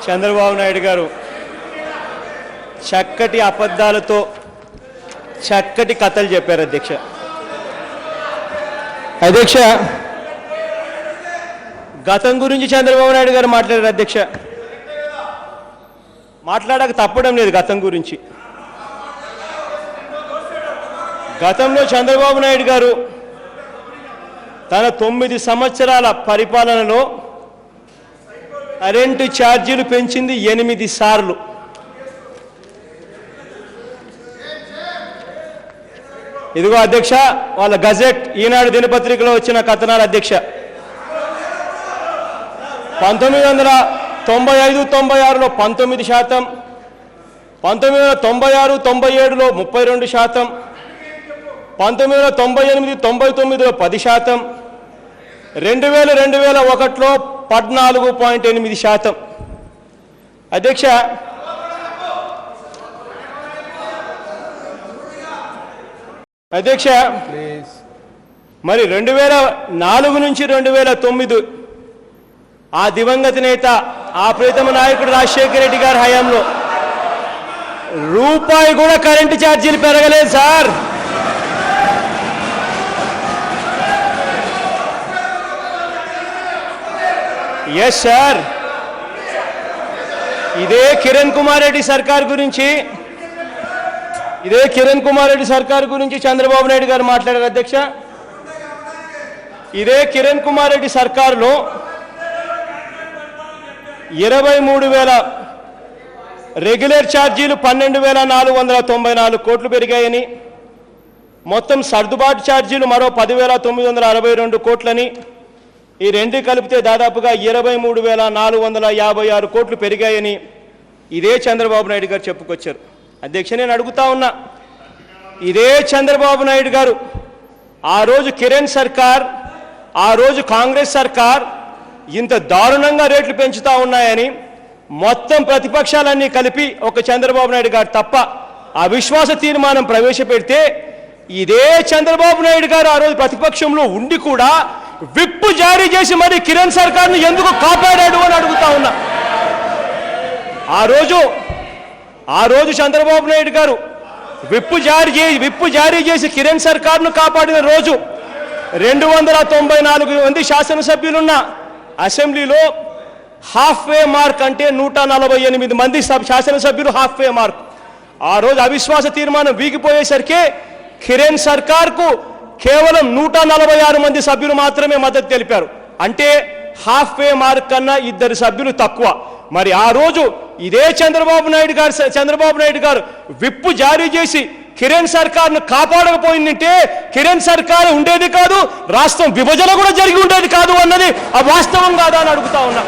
చంద్రబాబు నాయుడు గారు చక్కటి అబద్ధాలతో చక్కటి కథలు చెప్పారు అధ్యక్ష. గతం గురించి చంద్రబాబు నాయుడు గారు మాట్లాడారు అధ్యక్ష. మాట్లాడక తప్పడం లేదు గతం గురించి. గతంలో చంద్రబాబు నాయుడు గారు తన 9 సంవత్సరాల పరిపాలనలో కరెంటు ఛార్జీలు పెంచింది 8 సార్లు. ఇదిగో అధ్యక్ష, వాళ్ళ గజెట్ ఈనాడు దినపత్రికలో వచ్చిన కథనాలు అధ్యక్ష. 1995-96లో 19%, 1996-97లో 32%, 1998-99లో 10%, 2000-2001లో 14.8%. అధ్యక్ష, మరి 2004 నుంచి 2009 ఆ దివంగత నేత, ఆ ప్రీతమ నాయకుడు రాజశేఖర రెడ్డి గారి హయాంలో రూపాయి కూడా కరెంటు ఛార్జీలు పెరగలేదు సార్. Yes sir. ఇదే కిరణ్ కుమార్ రెడ్డి సర్కార్ గురించి చంద్రబాబు నాయుడు గారు మాట్లాడారు అధ్యక్ష. ఇదే కిరణ్ కుమార్ రెడ్డి సర్కారులో 23,000 రెగ్యులర్ ఛార్జీలు 12,494 కోట్లు పెరిగాయని, మొత్తం సర్దుబాటు ఛార్జీలు మరో 10,962 కోట్లని, ఈ రెండు కలిపితే దాదాపుగా 23,456 కోట్లు పెరిగాయని ఇదే చంద్రబాబు నాయుడు గారు చెప్పుకొచ్చారు. అధ్యక్ష, నేను అడుగుతా ఉన్నా, ఇదే చంద్రబాబు నాయుడు గారు ఆ రోజు కిరణ్ సర్కార్, ఆ రోజు కాంగ్రెస్ సర్కార్ ఇంత దారుణంగా రేట్లు పెంచుతా ఉన్నాయని మొత్తం ప్రతిపక్షాలన్నీ కలిపి ఒక చంద్రబాబు నాయుడు గారు తప్ప అవిశ్వాస తీర్మానం ప్రవేశపెడితే ఇదే చంద్రబాబు నాయుడు గారు ఆ రోజు ప్రతిపక్షంలో ఉండి కూడా విప్పు జారీ చేసి మరి కిరణ్ సర్కార్ను ఎందుకు కాపాడాడు అని అడుగుతా ఉన్నా. ఆ రోజు చంద్రబాబు నాయుడు గారు విప్పు జారీ చేసి కిరణ్ సర్కార్ను కాపాడిన రోజు 294 మంది శాసనసభ్యులున్న అసెంబ్లీలో హాఫ్ వే మార్క్ అంటే 148 మంది శాసనసభ్యులు హాఫ్ వే మార్క్. ఆ రోజు అవిశ్వాస తీర్మానం వీగిపోయేసరికి కిరణ్ సర్కార్కు కేవలం 146 మంది సభ్యులు మాత్రమే మద్దతు తెలిపారు. అంటే హాఫ్ వే మార్క్ కన్నా 2 సభ్యులు తక్కువ. మరి ఆ రోజు ఇదే చంద్రబాబు నాయుడు గారు విప్పు జారీ చేసి కిరణ్ సర్కార్ను కాపాడకపోయిందంటే కిరణ్ సర్కార్ ఉండేది కాదు, రాష్ట్రం విభజన కూడా జరిగి ఉండేది కాదు అన్నది ఆ వాస్తవం కాదా అని అడుగుతా ఉన్నా.